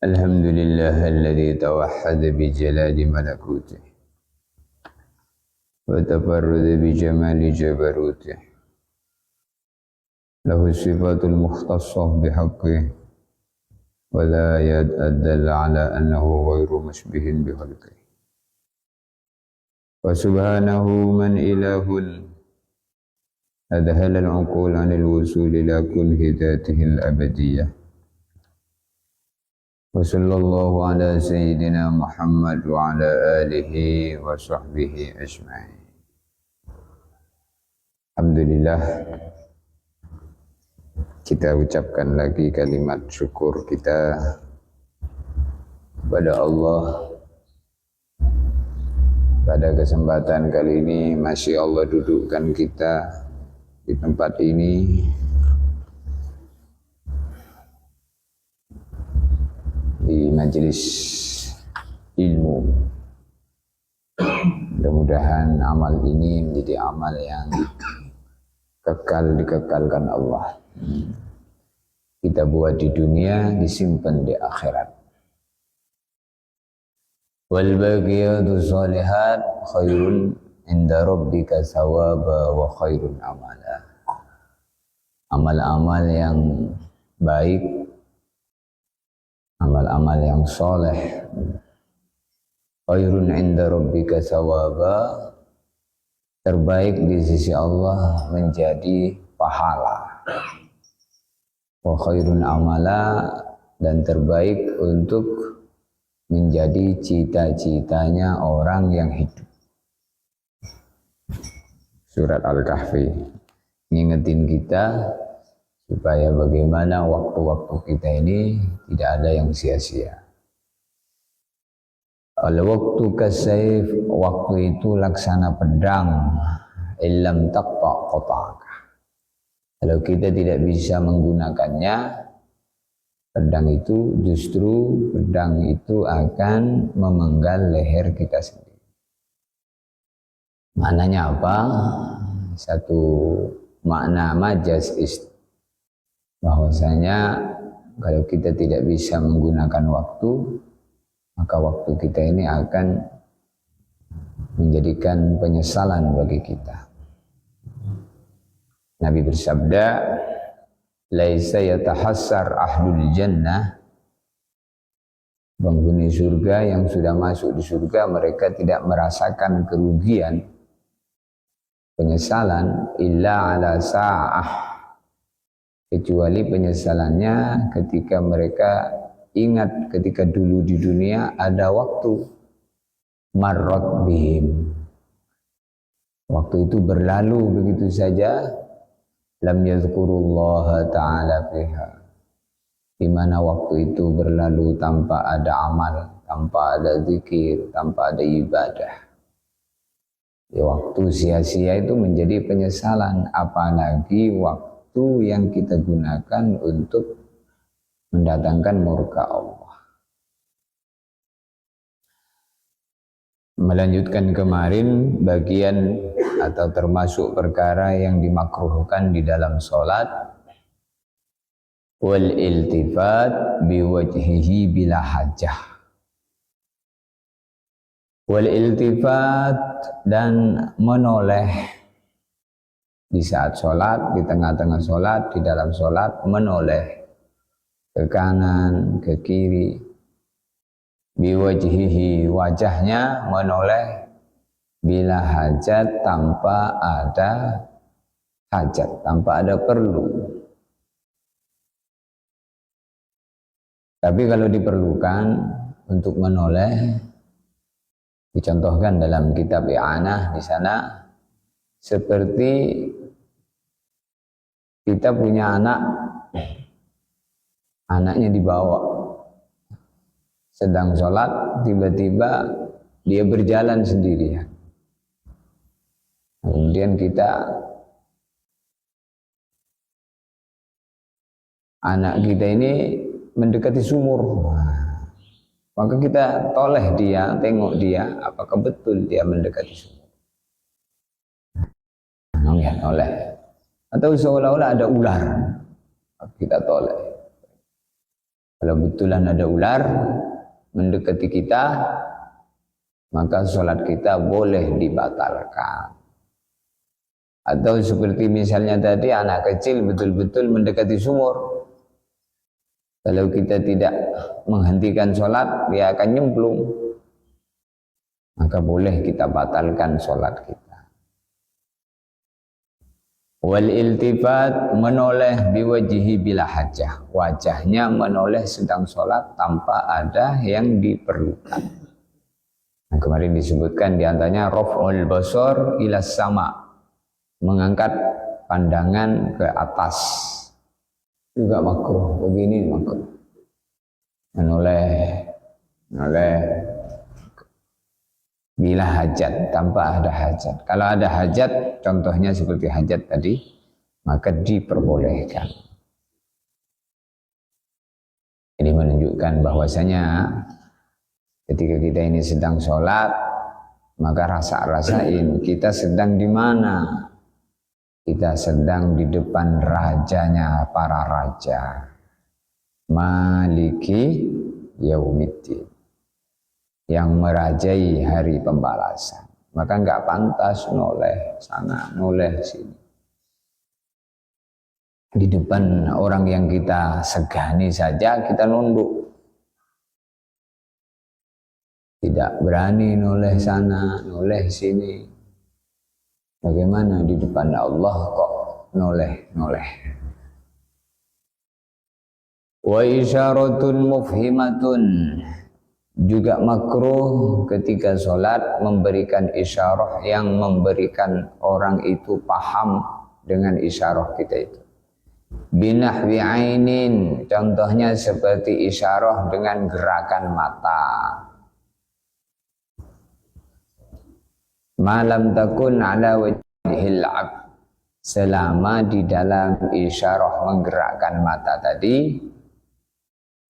الحمد لله الذي توحد بجلال ملكوته وتفرد بجمال جبروته، له الصفات المختصة بحقه ولا يدل على أنه غير مشبه بخلقه. وسبحانه من إله أذهل العقول عن الوصول إلى كنه ذاته الأبدية. وصلى الله على سيدنا محمد وعلى آله وصحبه أجمعين. Alhamdulillah, kita ucapkan lagi kalimat syukur kita kepada Allah. Pada kesempatan kali ini masih Allah dudukkan kita di tempat ini di majelis ilmu. Mudah-mudahan amal ini menjadi amal yang dikekalkan Allah. Kita buat di dunia, disimpan di akhirat. Wal baqiyatu shalihat khairun inda rabbika thawaba wa khairun amala. Amal-amal yang baik, amal-amal yang soleh, khairun inda rabbika thawaba, terbaik di sisi Allah menjadi pahala, wa khairun amala, dan terbaik untuk menjadi cita-citanya orang yang hidup. Surat Al-Kahfi ngingetin kita supaya bagaimana waktu-waktu kita ini tidak ada yang sia-sia. Al-waktu kasayf, waktu itu laksana pedang, illam taqta qata'aka. Kalau kita tidak bisa menggunakannya, pedang itu akan memenggal leher kita sendiri. Maknanya apa? Satu makna majaz bahwasanya kalau kita tidak bisa menggunakan waktu, maka waktu kita ini akan menjadikan penyesalan bagi kita. Nabi bersabda, laisa yatahassar ahlul jannah, penghuni surga yang sudah masuk di surga, mereka tidak merasakan kerugian, penyesalan, illa ala sa'ah, kecuali penyesalannya ketika mereka ingat ketika dulu di dunia ada waktu marrat bihim, waktu itu berlalu begitu saja, lam yazkurullaha ta'ala fiha, di mana waktu itu berlalu tanpa ada amal, tanpa ada zikir, tanpa ada ibadah. Ya, waktu sia-sia itu menjadi penyesalan, apalagi waktu yang kita gunakan untuk mendatangkan murka Allah. Melanjutkan kemarin bagian atau termasuk perkara yang dimakruhkan di dalam sholat, wal iltifat biwajhihi bila hajah. Wal iltifat, dan menoleh di saat sholat, di tengah-tengah sholat, di dalam sholat, menoleh ke kanan, ke kiri, biwajhihi, wajahnya menoleh, bila hajat, tanpa ada hajat, tanpa ada perlu. Tapi kalau diperlukan untuk menoleh, dicontohkan dalam kitab I'anah di sana, seperti kita punya anak, anaknya dibawa sedang sholat, tiba-tiba dia berjalan sendirian. Kemudian anak kita ini mendekati sumur, maka kita toleh dia, tengok dia, apakah betul dia mendekati sumur. Oleh. Atau seolah-olah ada ular, kita toleh. Kalau betulan ada ular mendekati kita, maka sholat kita boleh dibatalkan. Atau seperti misalnya tadi anak kecil betul-betul mendekati sumur. Kalau kita tidak menghentikan sholat, dia akan nyemplung. Maka boleh kita batalkan sholat kita. Wal iltifat, menoleh biwajihi bila hajah. Wajahnya menoleh sedang sholat tanpa ada yang diperlukan. Nah, kemarin disebutkan diantaranya raf'ul basar ila sama, mengangkat pandangan ke atas, juga makruh. Begini makruh, menoleh bila hajat, tanpa ada hajat. Kalau ada hajat, contohnya seperti hajat tadi, maka diperbolehkan. Ini menunjukkan bahwasanya ketika kita ini sedang sholat, maka rasain kita sedang di mana. Kita sedang di depan rajanya para raja, Maliki Yaumiddin, yang merajai hari pembalasan. Maka enggak pantas noleh sana, noleh sini. Di depan orang yang kita segani saja kita nunduk. Tidak berani noleh sana, noleh sini. Bagaimana di depan Allah kok noleh-noleh? Wa isyaratun mufhimatun, juga makruh ketika sholat memberikan isyarah yang memberikan orang itu paham dengan isyarah kita itu. Binahwi ainin, contohnya seperti isyarah dengan gerakan mata. Malam takun ala wajhil abd, selama di dalam isyarah menggerakkan mata tadi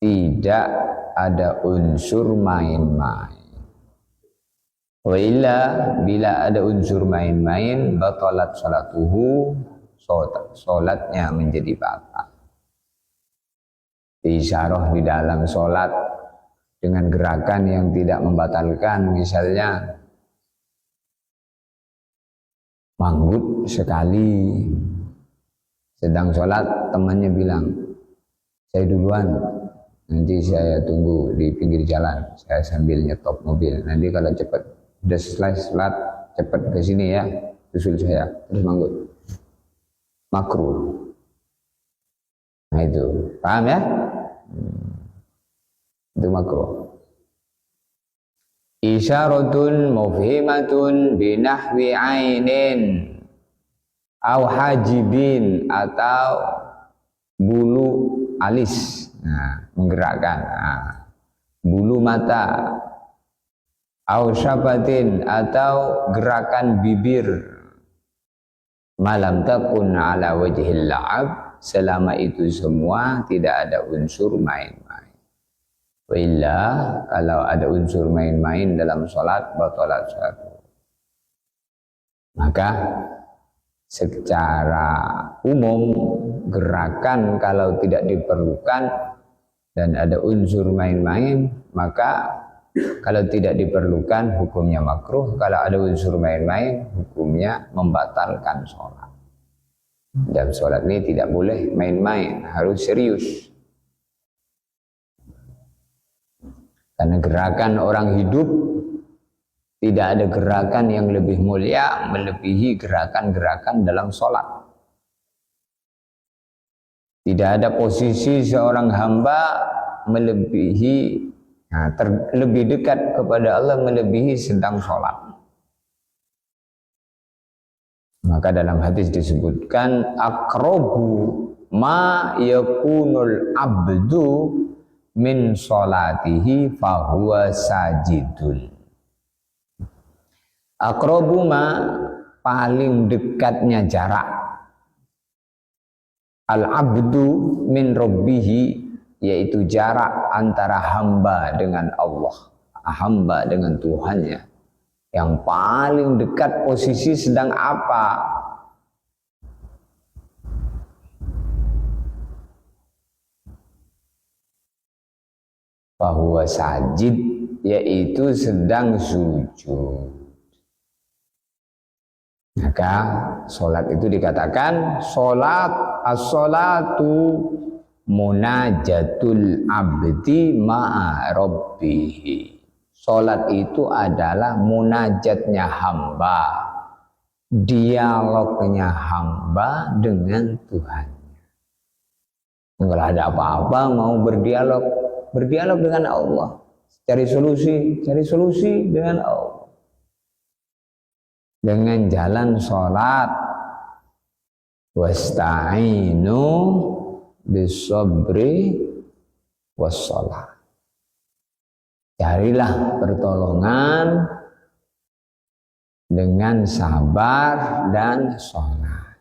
tidak ada unsur main-main. Wa illa, bila ada unsur main-main, batalat salatuhu, salatnya menjadi batal. Isyarah di dalam salat dengan gerakan yang tidak membatalkan, misalnya manggut sekali, sedang sholat temannya bilang, saya duluan, nanti saya tunggu di pinggir jalan, saya sambil nyetop mobil, nanti kalau cepat udah selesai sholat cepat ke sini ya, susul saya, terus manggut. Makruh. Nah itu, paham ya? Itu makruh. Isyaratun mufhimatun binahwi ainin au hajibin, atau bulu alis, nah, menggerakkan, nah, bulu mata, au syafatin, atau gerakan bibir. Malam takun ala wajhil la'ab, selama itu semua tidak ada unsur main-main. Wa illa, kalau ada unsur main-main dalam sholat, batalat sholat. Maka secara umum gerakan kalau tidak diperlukan dan ada unsur main-main, maka kalau tidak diperlukan hukumnya makruh, kalau ada unsur main-main hukumnya membatalkan sholat. Dalam sholat ini tidak boleh main-main, harus serius. Karena gerakan orang hidup, tidak ada gerakan yang lebih mulia melebihi gerakan-gerakan dalam sholat. Tidak ada posisi seorang hamba melebihi, lebih dekat kepada Allah melebihi sedang sholat. Maka dalam hadis disebutkan, aqrabu ma yakunul abdu min sholatihi fahuwa sajidun. Aqrabu ma, paling dekatnya jarak, al-abdu min rabbihi, yaitu jarak antara hamba dengan Allah, hamba dengan Tuhannya. Yang paling dekat posisi sedang apa? Fahuwa sajid, yaitu sedang sujud. Maka sholat itu dikatakan sholat, as-sholatu munajatul abdi ma'a rabbihi. Sholat itu adalah munajatnya hamba, dialognya hamba dengan Tuhannya. Kalau ada apa-apa mau berdialog dengan Allah, cari solusi dengan Allah. Dengan jalan sholat, wasta'inu bis-sabri was-sholat. Carilah pertolongan dengan sabar dan sholat.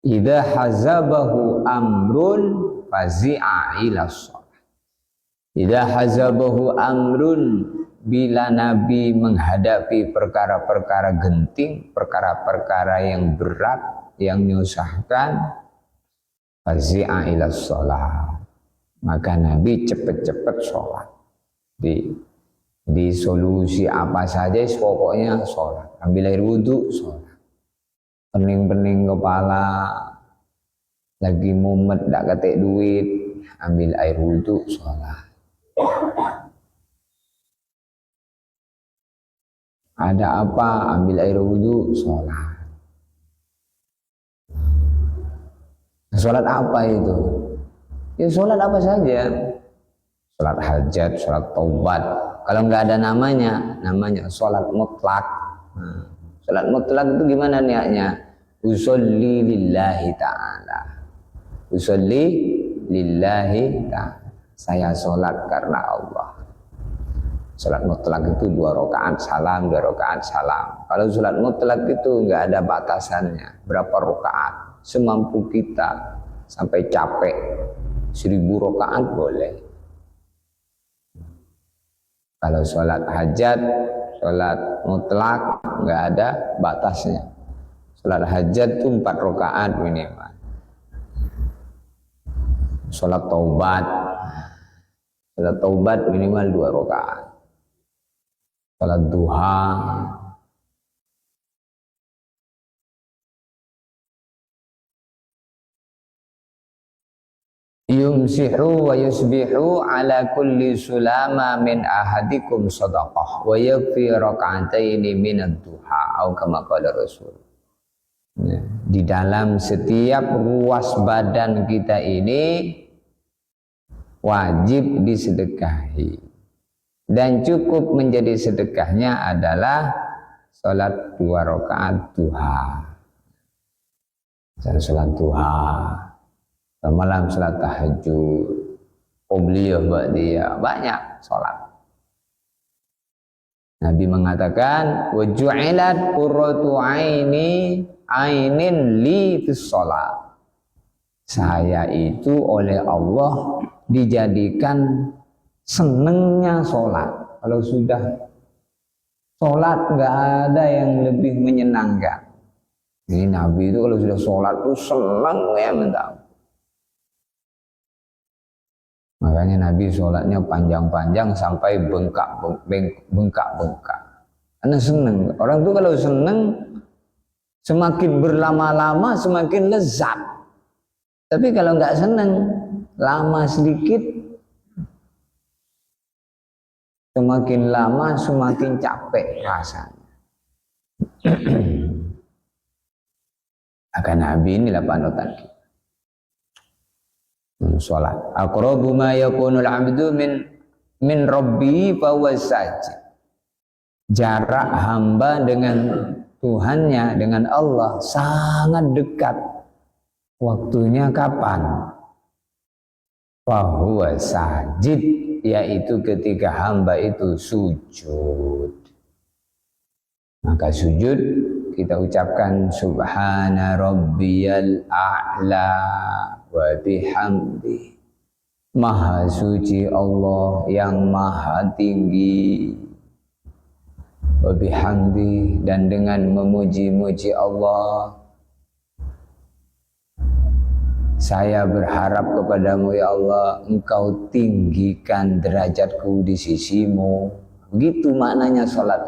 Idza hazabahu amrun fazi'a ila sholat. Idza hazabahu amrun, bila Nabi menghadapi perkara-perkara genting, perkara-perkara yang berat, yang menyusahkan, fazi'a ila sholat, maka Nabi cepat-cepat sholat. Di solusi apa saja, pokoknya sholat. Ambil air wudhu, sholat. Pening-pening kepala, lagi mumet, tak ketik duit, ambil air wudhu, sholat. Ada apa, ambil air wudhu, sholat. Sholat apa itu? Ya sholat apa saja. Sholat hajat, sholat taubat. Kalau nggak ada namanya sholat mutlak. Nah, sholat mutlak itu gimana niatnya? Usolli lillahi ta'ala. Usolli lillahi ta'ala. Saya sholat karena Allah. Sholat mutlak itu 2 rakaat salam, 2 rakaat salam. Kalau sholat mutlak itu nggak ada batasannya. Berapa rakaat? Semampu kita, sampai capek. 1000 rakaat boleh. Kalau sholat hajat, sholat mutlak nggak ada batasnya. Sholat hajat itu 4 rakaat minimal. Sholat taubat minimal 2 rakaat. Sholat duha, yumsihu wa yusbihu ala kulli sulama min ahadikum sadaqah wa yakfi raka'ataini minad duha atau kama qala Rasul. Di dalam setiap ruas badan kita ini wajib disedekahi. Dan cukup menjadi sedekahnya adalah sholat 2 rakaat duha. Sholat duha, malam sholat tahajud, qobliyah, ba'diyah, banyak sholat. Nabi mengatakan, wa ju'ilat qurratu ainin li fis sholat. Saya itu oleh Allah dijadikan senengnya sholat. Kalau sudah sholat nggak ada yang lebih menyenangkan. Ini Nabi itu kalau sudah sholat tuh senang ya minta. Makanya Nabi sholatnya panjang-panjang sampai bengkak-bengkak. Karena seneng. Orang tuh kalau seneng semakin berlama-lama semakin lezat. Tapi kalau nggak seneng, lama sedikit, semakin lama semakin capek rasanya. Akan Nabi inilah panutan kita. Sholat. Aqrabu ma yakunul abdu min rabbi fa huwa sajid. Jarak hamba dengan Tuhannya, dengan Allah sangat dekat. Waktunya kapan? Fa huwa sajid, yaitu ketika hamba itu sujud. Maka sujud kita ucapkan subhana rabbiyal a'la wa bihamdi. Maha suci Allah yang maha tinggi. Wa bihamdi, dan dengan memuji-muji Allah saya berharap kepadamu ya Allah, engkau tinggikan derajatku di sisimu. Begitu maknanya sholat,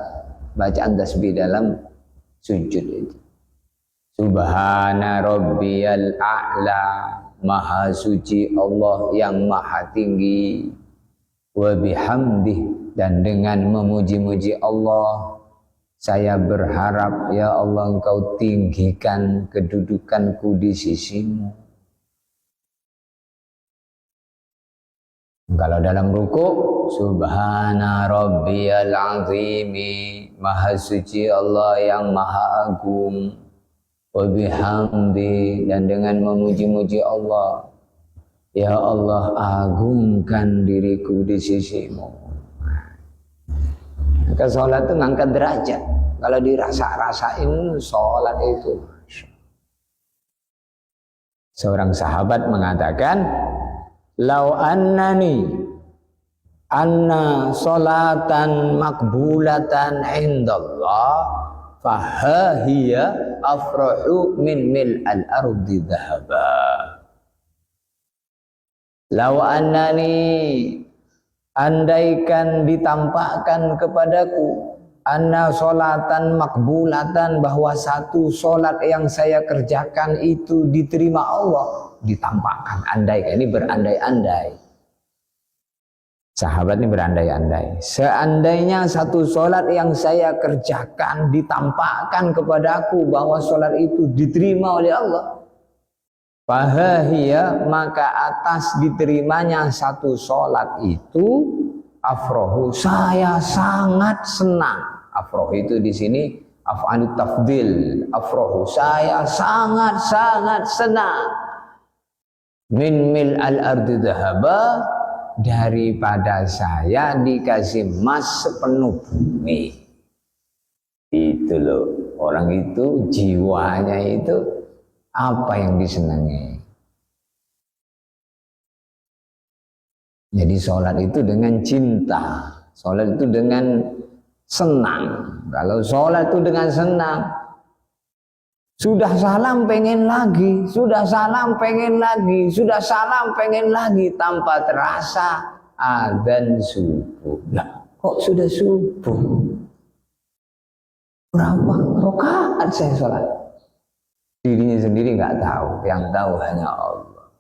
bacaan tasbih dalam sujud itu. Subhana rabbiyal a'la, maha suci Allah yang maha tinggi. Wa bihamdih, dan dengan memuji-muji Allah, saya berharap ya Allah engkau tinggikan kedudukanku di sisimu. Kalau dalam ruku, subhana rabbiyal azimi, maha suci Allah yang maha agung. Wa bihamdi, dan dengan memuji-muji Allah, ya Allah agungkan diriku di sisimu. Maka sholat itu ngangkat derajat. Kalau dirasa-rasain sholat itu. Seorang sahabat mengatakan, lau annani anna sholatan makbulatan indallah fahahiya afrahu min mil'al ardi dhahaba. Lau annani, andaikan ditampakkan kepadaku, anna sholatan makbulatan, bahwa satu sholat yang saya kerjakan itu diterima Allah. Ditampakkan, andaikan, ini berandai-andai. Sahabat ini berandai-andai. Seandainya satu sholat yang saya kerjakan ditampakkan kepadaku bahwa sholat itu diterima oleh Allah, fahahiyah, maka atas diterimanya satu sholat itu, afrohu, saya sangat senang. Afrohu itu di sini af'alut tafdil. Afrohu, saya sangat senang. Min mil al ardi dhahaba, daripada saya dikasih emas sepenuh bumi. Itu loh, orang itu jiwanya itu apa yang disenangi. Jadi sholat itu dengan cinta, sholat itu dengan senang. Kalau sholat itu dengan senang, sudah salam pengen lagi, sudah salam pengen lagi, sudah salam pengen lagi, tanpa terasa adzan subuh. Lah, kok sudah subuh? Berapa rakaat saya sholat? Dirinya sendiri nggak tahu, yang tahu hanya Allah.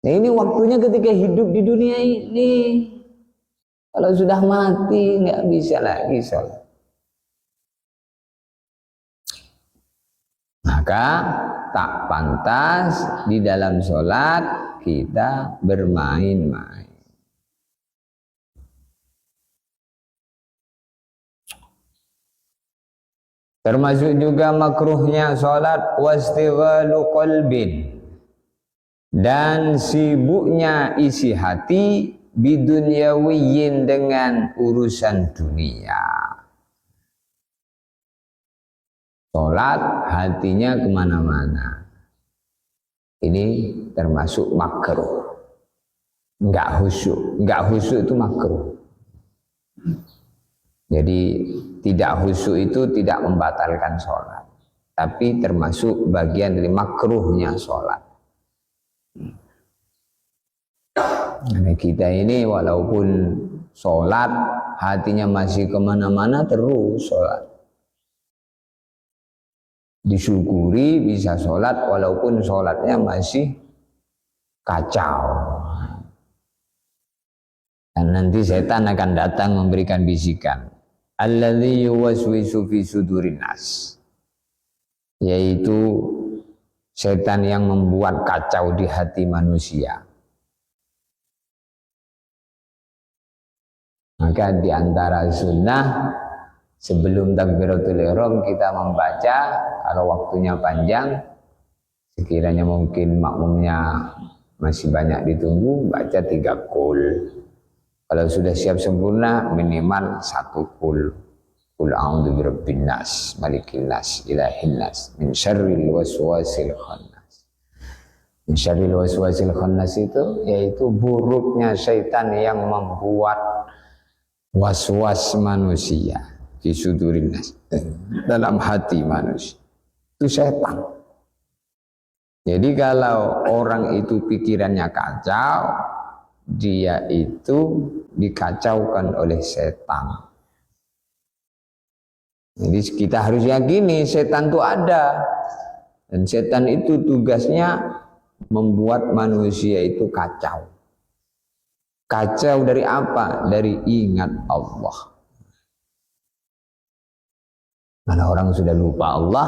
Nah, ini waktunya ketika hidup di dunia ini. Kalau sudah mati nggak bisa lagi sholat. Maka tak pantas di dalam sholat kita bermain-main. Termasuk juga makruhnya sholat wastighalu qalbin, dan sibuknya isi hati bidunyawiyin, dengan urusan dunia. Sholat hatinya kemana-mana. Ini termasuk makruh. Enggak khusyuk. Enggak khusyuk itu makruh. Jadi tidak khusyuk itu tidak membatalkan sholat, tapi termasuk bagian dari makruhnya sholat. Nah, kita ini walaupun sholat hatinya masih kemana-mana terus sholat. Disyukuri bisa sholat walaupun sholatnya masih kacau. Dan nanti setan akan datang memberikan bisikan. Alladzi yuwaswisu fi sudurin nas, yaitu setan yang membuat kacau di hati manusia. Maka di antara sunnah sebelum takbiratul ihram kita membaca, kalau waktunya panjang, sekiranya mungkin makmumnya masih banyak ditunggu, baca 3 qul. Kalau sudah siap sempurna, minimal 1 qul. Qul a'udzu birabbin nas, malikin nas, ilahin nas, min syarril waswasil khannas. Min syarril waswasil khannas itu yaitu buruknya syaitan yang membuat waswas manusia di sudurin nas, dalam hati manusia. Itu setan. Jadi kalau orang itu pikirannya kacau, dia itu dikacaukan oleh setan. Jadi kita harus yakini setan itu ada. Dan setan itu tugasnya membuat manusia itu kacau. Kacau dari apa? Dari ingat Allah. Kalau orang sudah lupa Allah,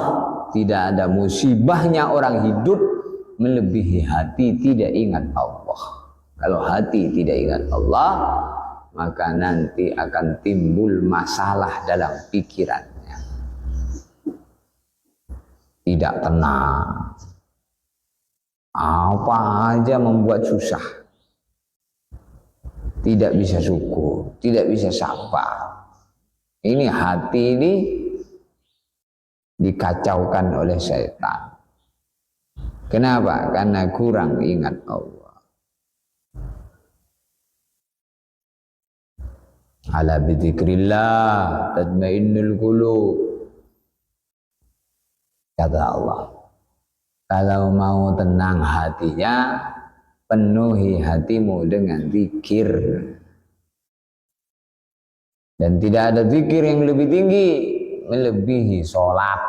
tidak ada musibahnya orang hidup melebihi hati tidak ingat Allah. Kalau hati tidak ingat Allah, maka nanti akan timbul masalah dalam pikirannya. Tidak tenang. Apa aja membuat susah. Tidak bisa syukur, tidak bisa sabar. Ini hati ini dikacaukan oleh setan. Kenapa? Karena kurang ingat Allah. Ala bidzikrillah tatmainnul qulub. Kata Allah, kalau mau tenang hatinya, penuhi hatimu dengan zikir. Dan tidak ada zikir yang lebih tinggi melebihi sholat.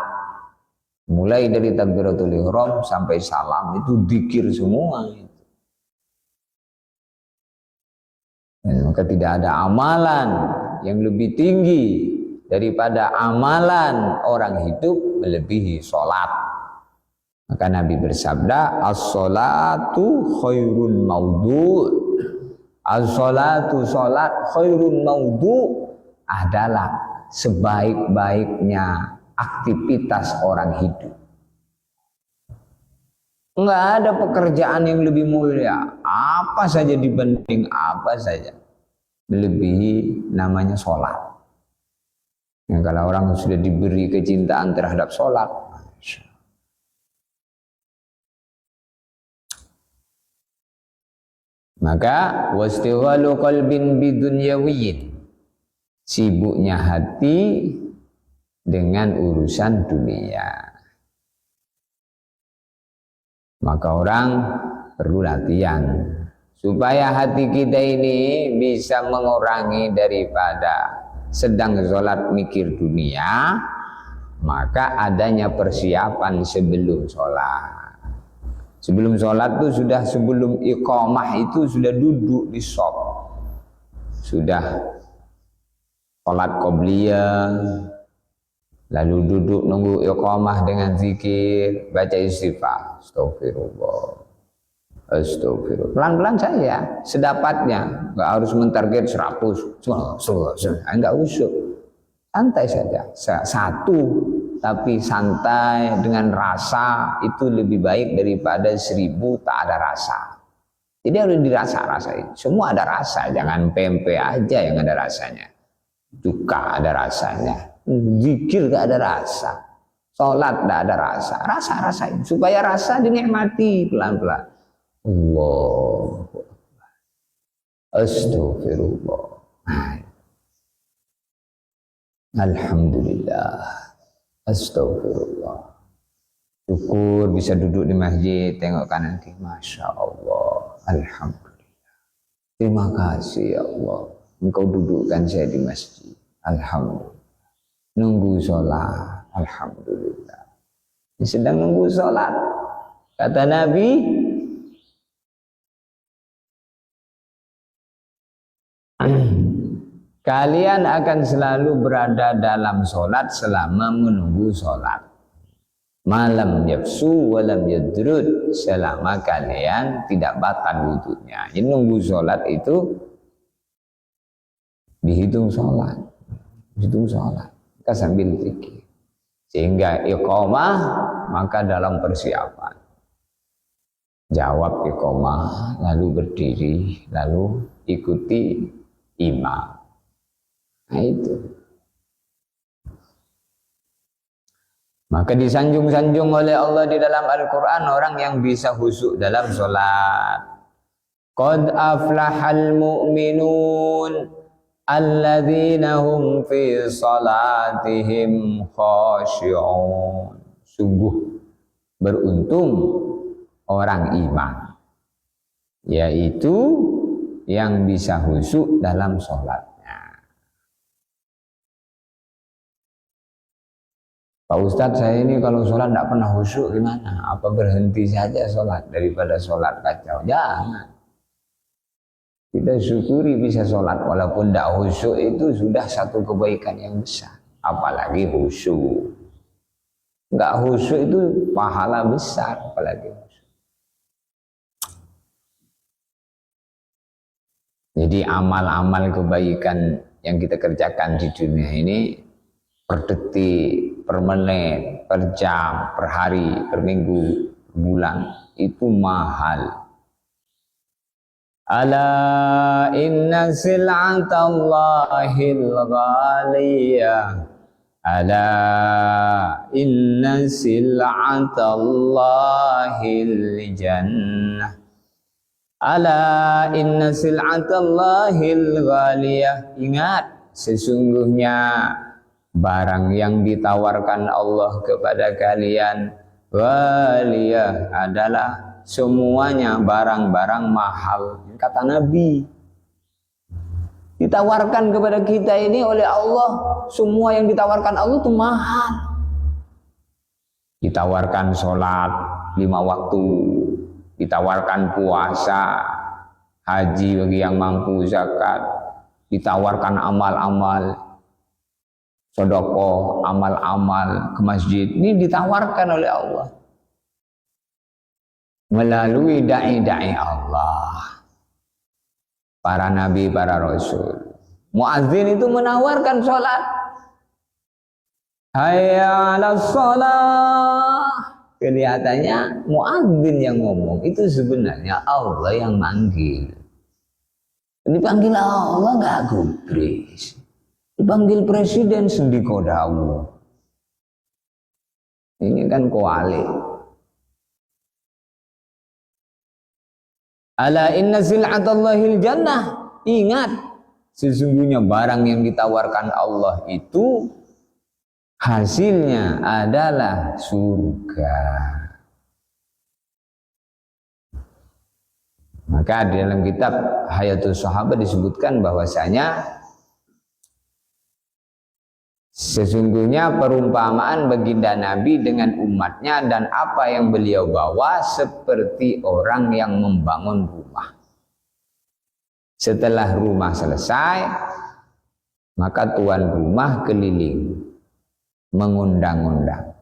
Mulai dari takbiratul ihram sampai salam itu zikir semua. Dan maka tidak ada amalan yang lebih tinggi daripada amalan orang hidup melebihi sholat. Maka Nabi bersabda, as-sholatu khairun maudhu'. As-sholatu sholat khairun maudhu' adalah sebaik-baiknya aktivitas orang hidup. Enggak ada pekerjaan yang lebih mulia, apa saja dibanding apa saja melebihi namanya sholat. Ya, kalau orang sudah diberi kecintaan terhadap sholat, maka wastighalu qalbin bidunyawiyyin, sibuknya hati dengan urusan dunia. Maka orang perlu latihan supaya hati kita ini bisa mengurangi daripada sedang sholat mikir dunia, maka adanya persiapan sebelum sholat. Sebelum sholat itu sudah, sebelum iqamah itu sudah duduk di shop, sudah sholat qobliyah, lalu duduk nunggu iqamah dengan zikir, baca istighfar, astagfirullah, astagfirullah. Pelan-pelan saja, sedapatnya, nggak harus mentarget 100, nggak usah, santai saja, satu, tapi santai dengan rasa itu lebih baik daripada 1000 tak ada rasa. Jadi harus dirasa-rasain, semua ada rasa, jangan pempek aja yang ada rasanya, duka ada rasanya, zikir gak ada rasa, sholat gak ada rasa, rasa-rasain supaya rasa dinikmati pelan-pelan. Allah, astagfirullah, alhamdulillah, astagfirullah. Syukur bisa duduk di masjid, tengok kanan kiri, masya Allah, alhamdulillah. Terima kasih ya Allah, Engkau dudukkan saya di masjid, alhamdulillah. Nunggu sholat, alhamdulillah. Sedang nunggu sholat, kata Nabi, kalian akan selalu berada dalam sholat selama menunggu sholat. Malam yafsu walam yadrud, selama kalian tidak batal wudhunya. Jadi nunggu sholat itu dihitung sholat, dihitung sholat. Kita sambil zikir. Sehingga iqamah maka dalam persiapan. Jawab iqamah, lalu berdiri, lalu ikuti imam. Nah itu. Maka disanjung-sanjung oleh Allah di dalam Al-Quran orang yang bisa khusyuk dalam sholat. Qad aflahal mu'minun alladzina hum fi salatihim khashi'un. Sungguh beruntung orang iman, yaitu yang bisa khusyuk dalam sholatnya. Pak Ustadz, saya ini kalau sholat tidak pernah khusyuk gimana? Apa berhenti saja sholat daripada sholat kacau? Jangan. Kita syukuri bisa sholat walaupun tidak khusyuk, itu sudah satu kebaikan yang besar. Apalagi khusyuk. Enggak khusyuk itu pahala besar, apalagi khusyuk. Jadi amal-amal kebaikan yang kita kerjakan di dunia ini per detik, per menit, per jam, per hari, per minggu, per bulan itu mahal. Ala inna sil'atallahil ghaliyah. Ala inna sil'atallahil jannah. Ala inna sil'atallahil ghaliyah. Ingat, sesungguhnya barang yang ditawarkan Allah kepada kalian ghaliyah adalah semuanya barang-barang mahal. Kata Nabi, ditawarkan kepada kita ini oleh Allah, semua yang ditawarkan Allah itu mahal. Ditawarkan sholat 5 waktu, ditawarkan puasa, haji bagi yang mampu, zakat, ditawarkan amal-amal, sedekah, amal-amal ke masjid. Ini ditawarkan oleh Allah melalui dai-dai Allah, para nabi, para rasul. Muadzin itu menawarkan sholat. Hayya 'alas shalah. Kelihatannya muadzin yang ngomong, itu sebenarnya Allah yang manggil. Dipanggil Allah nggak gubris. Dipanggil presiden sendiko dawu. Ini kan kuali. Ala inna sil'atallahil jannah. Ingat, sesungguhnya barang yang ditawarkan Allah itu hasilnya adalah surga. Maka di dalam kitab Hayatus Sahabat disebutkan bahwasanya sesungguhnya perumpamaan baginda Nabi dengan umatnya dan apa yang beliau bawa seperti orang yang membangun rumah. Setelah rumah selesai, maka tuan rumah keliling mengundang-undang.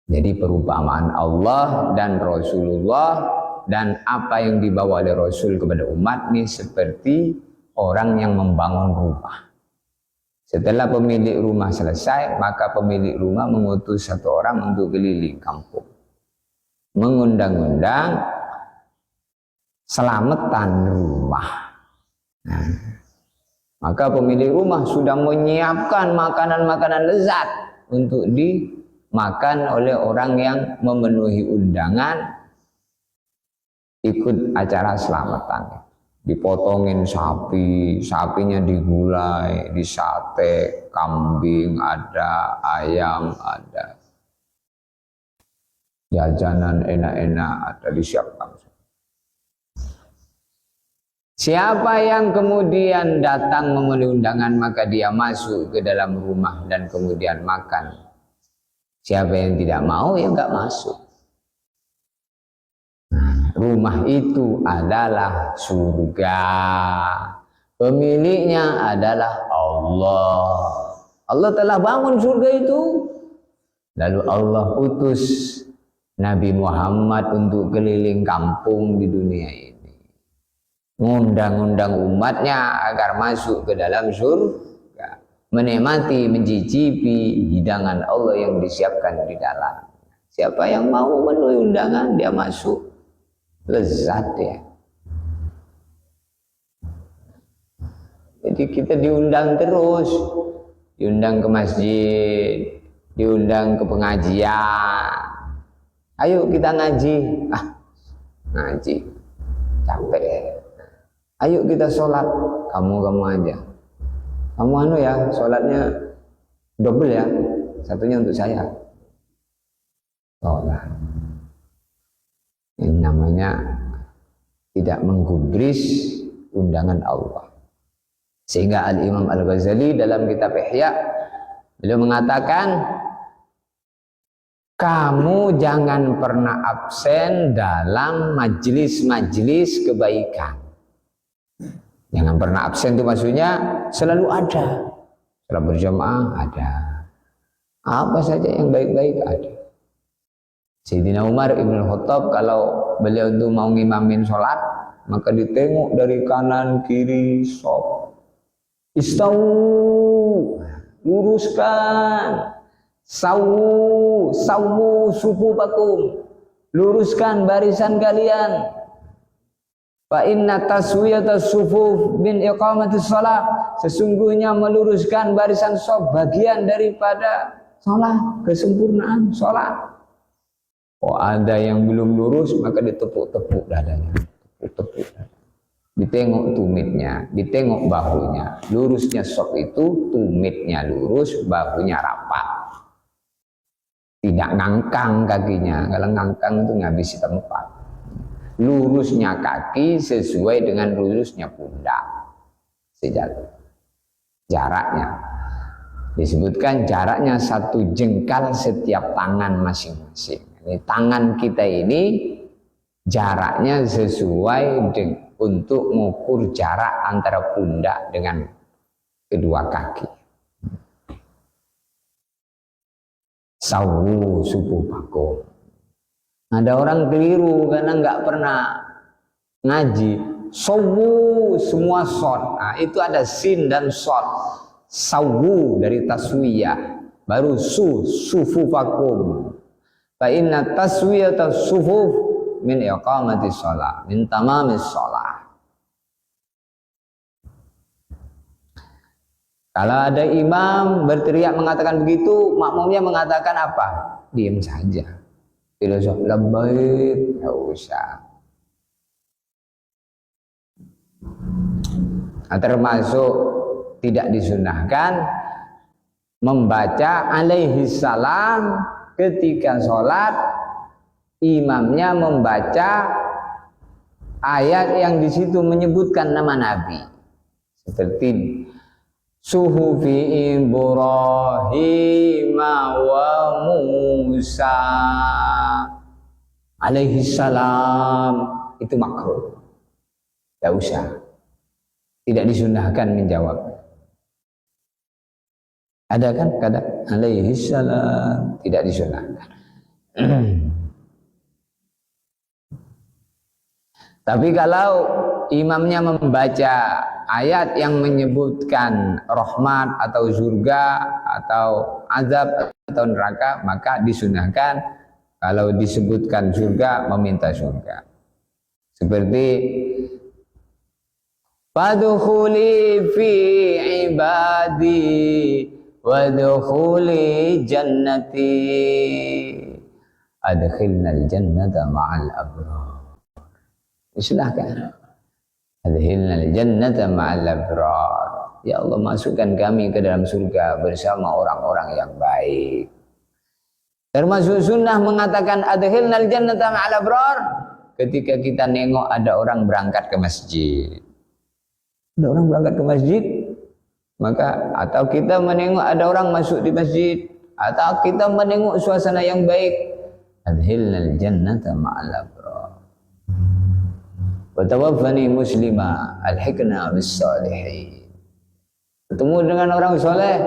Jadi perumpamaan Allah dan Rasulullah dan apa yang dibawa oleh Rasul kepada umat ini seperti orang yang membangun rumah. Setelah pemilik rumah selesai, maka pemilik rumah mengutus satu orang untuk keliling kampung, mengundang-undang selamatan rumah. Nah, maka pemilik rumah sudah menyiapkan makanan-makanan lezat untuk dimakan oleh orang yang memenuhi undangan ikut acara selamatan. Dipotongin sapi, sapinya digulai, disate, kambing ada, ayam ada, jajanan enak-enak ada, disiapkan. Siapa yang kemudian datang memenuhi undangan, maka dia masuk ke dalam rumah dan kemudian makan. Siapa yang tidak mau, ya enggak masuk. Rumah itu adalah surga. Pemiliknya adalah Allah. Allah telah bangun surga itu. Lalu Allah utus Nabi Muhammad untuk keliling kampung di dunia ini, ngundang-undang umatnya agar masuk ke dalam surga, menikmati, mencicipi hidangan Allah yang disiapkan di dalam. Siapa yang mau memenuhi undangan, dia masuk. Lezat ya. Jadi kita diundang terus, diundang ke masjid, diundang ke pengajian. Ayo kita ngaji. Ngaji capek. Ayo kita sholat. Kamu aja. Kamu ya, sholatnya double ya, satunya untuk saya. Sholat. Ini namanya tidak menggubris undangan Allah. Sehingga Al-Imam Al-Ghazali dalam kitab Ihya, beliau mengatakan, kamu jangan pernah absen dalam majelis-majelis kebaikan. Jangan pernah absen itu maksudnya selalu ada. Salat berjamaah ada. Apa saja yang baik-baik ada. Sayyidina Umar Ibn Khattab kalau beliau itu mau ngimamin sholat, maka ditengok dari kanan kiri, sop. Istawu, luruskan. Sawu sufufakum, luruskan barisan kalian. Fa inna taswiyata sufuf min iqamatis shalah, sesungguhnya meluruskan barisan shaf bagian daripada salat, kesempurnaan salat. Oh, ada yang belum lurus maka ditepuk-tepuk dadanya, tepuk-tepuk. Ditengok tumitnya, ditengok bahunya. Lurusnya shaf itu tumitnya lurus, bahunya rapat. Tidak ngangkang kakinya, kalau ngangkang itu ngabisi tempat. Lurusnya kaki sesuai dengan lurusnya pundak. Sejalan. Jaraknya disebutkan jaraknya 1 jengkal setiap tangan masing-masing. Ini tangan kita ini jaraknya sesuai untuk mengukur jarak antara pundak dengan kedua kaki. Sawu sufufakum. Ada orang keliru karena nggak pernah ngaji. Sawu semua shot. Nah, itu ada sin dan shot. Sawu dari taswiyah, baru sufufakum. Fa inna taswiyata sufuf min iqamati shalah, min tamamis shalah. Kalau ada imam berteriak mengatakan begitu, makmumnya mengatakan apa? Diam saja. Tidak usah labbaik, tidak usah. Nah, termasuk tidak disunahkan membaca alaihi salam ketika sholat, imamnya membaca ayat yang di situ menyebutkan nama Nabi, seperti suhufi Ibrahim wa Musa alaihi salam, itu makruh. Tidak usah, tidak disunahkan menjawab. Ada kan kata alaihi salam, tidak disunahkan. Tapi kalau imamnya membaca ayat yang menyebutkan rahmat atau surga atau azab atau neraka, maka disunahkan kalau disebutkan surga meminta surga. Seperti fadkhuli fi ibadi wadkhuli jannati adkhilnal jannata ma'al abrar. Silahkan. Adkhilnal jannata ma'al abrar. Ya Allah, masukkan kami ke dalam surga bersama orang-orang yang baik. Termasuk sunnah mengatakan adkhilnal jannata ma'al abrar ketika kita nengok ada orang berangkat ke masjid. Ada orang berangkat ke masjid, maka atau kita menengok ada orang masuk di masjid, atau kita menengok suasana yang baik, adkhilnal jannata ma'al abrar. Wa tawaffani muslima alhiqna bis salihin. Ketemu dengan orang soleh,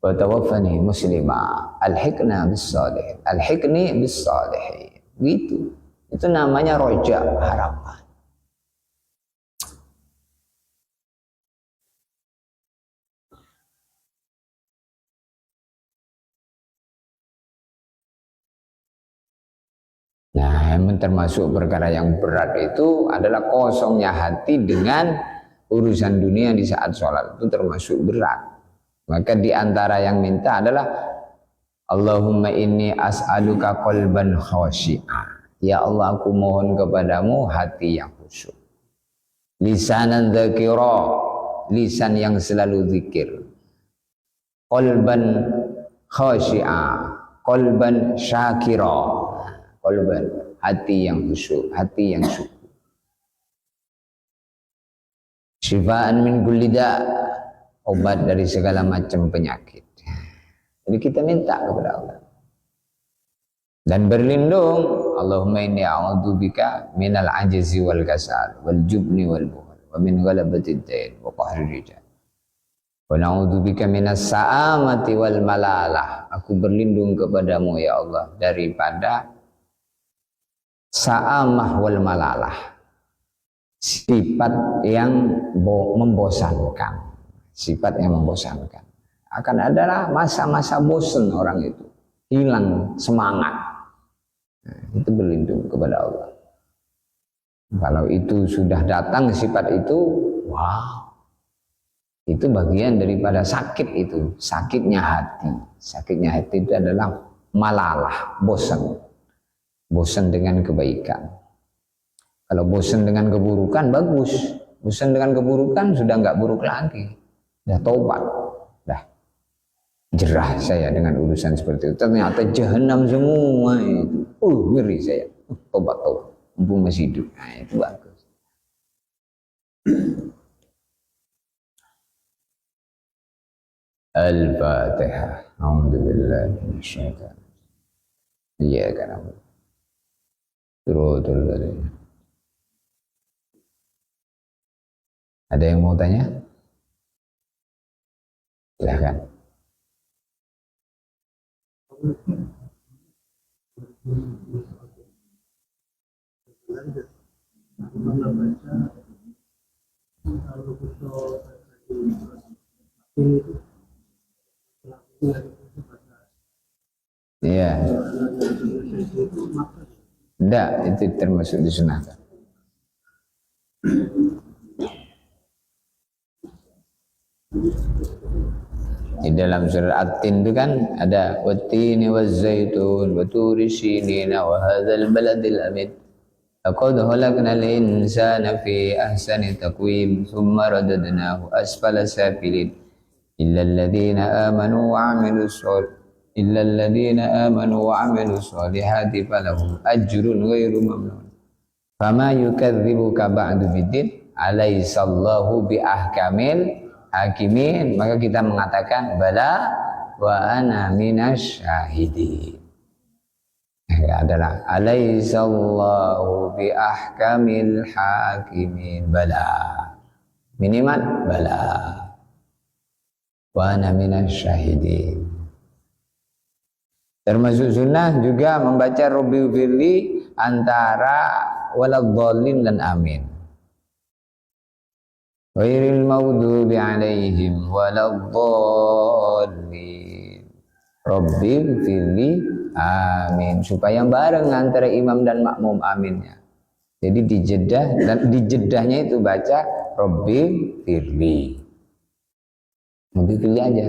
wa tawaffani muslima alhiqna bis salihin. Alhiqni bis salihin. Gitu. Itu namanya roja, harapan. Nah, yang termasuk perkara yang berat itu adalah kosongnya hati dengan urusan dunia di saat sholat, itu termasuk berat. Maka di antara yang minta adalah Allahumma inni as'aluka qalban khashi'a. Ya Allah, aku mohon kepadamu hati yang khusyuk. Lisanan dzakira, lisan yang selalu zikir. qalban khashi'a, qalban syakira, qalban hati yang khusyuk, hati yang syukur. Syifaan min kulli da, obat dari segala macam penyakit. Jadi kita minta kepada Allah dan berlindung, Allahumma inni a'udzubika minal ajzi wal kasal wal jubni wal bukhl wa min ghalabatid dain wa qahrir rijal wa na'udzubika minas sa'amati wal malalah. Aku berlindung kepadamu ya Allah daripada sa'amah wal malalah, sifat yang membosankan, sifat yang membosankan. Akan adalah masa-masa bosan orang itu, hilang semangat. Nah, itu berlindung kepada Allah. Kalau itu sudah datang sifat itu, wow, itu bagian daripada sakit itu, sakitnya hati. Sakitnya hati itu adalah malalah, bosan. Bosan dengan kebaikan. Kalau bosan dengan keburukan, bagus. Bosan dengan keburukan, sudah nggak buruk lagi. Sudah tobat. Dah jerah saya dengan urusan seperti itu. Ternyata jahanam semua itu. Ngeri saya. Tobat. Mumpung masih hidup. Nah, itu bagus. Al-Fatihah. Alhamdulillah. Iyyaka na'budu. Ada yang mau tanya? Silahkan. Iya. Tidak, itu termasuk disunahkan. Di dalam surah At-Tin itu kan ada wattini wazzaitun wa turi sinina wa hadzal baladil amid laqad khalaqnal insana fi ahsani taqwim thumma radadnahu asfala safilin illa alladhina amanu wa amilus solihati falahum ajrun ghairu mamnun fama yukadzibuka ba'du biddin alaysallahu bi ahkamil hakimin. Maka kita mengatakan bala wa ana minas syahidin. Adalah alaysallahu bi ahkamil hakimin. Bala minimal bala wa ana minas syahidin. Termasuk sunnah juga membaca Rabbi firli antara waladhdallin dan amin. Ghairil maghdubi alaihim waladhdallin. Rabbi firli amin, supaya bareng antara imam dan makmum aminnya. Jadi di jedahnya itu baca Rabbi firli. Rabbi firli aja.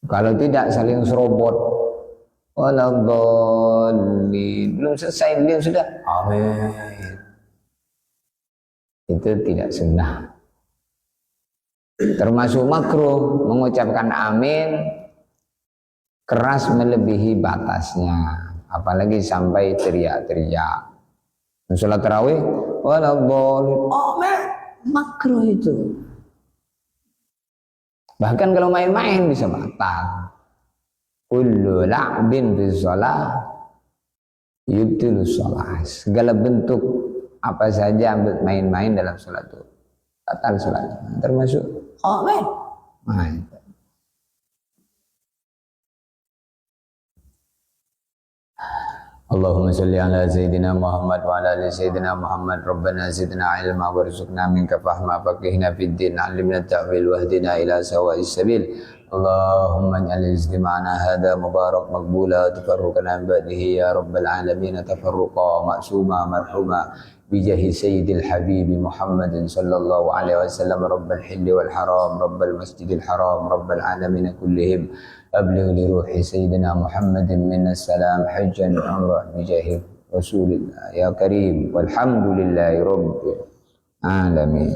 Kalau tidak saling serobot. Waladhdallin. Belum selesai dia sudah amin. Itu tidak sunnah. Termasuk makruh mengucapkan amin keras melebihi batasnya, apalagi sampai teriak-teriak. Salat tarawih waladhdallin, amin, makruh itu. Bahkan kalau main-main bisa batal. Kullu la'bin fi shalah yubtilu shalah. Segala bentuk apa saja main-main dalam salat itu batal salat. Termasuk amin. Allahumma salli ala Sayyidina Muhammad wa ala ali Sayyidina Muhammad. Rabbana zidna ilma warzuqna minka fahma faqihna fid din, alimna ta'wil wahdina ila sawa'is sabil. Allahumma ij'al istima'ana hadha mubarak maqbula tafarruqana min ba'dihi ya rabbal alamin tafarruqa ma'suma marhuma bijahi sayyidil habibi Muhammadin sallallahu alaihi wasallam rabbal hilli wal haram rabbal masjidil haram rabbal alamin kullihim. أبلغ لروح سيدنا محمد من السلام حجا عمره بجاه رسول الله يا كريم والحمد لله رب العالمين.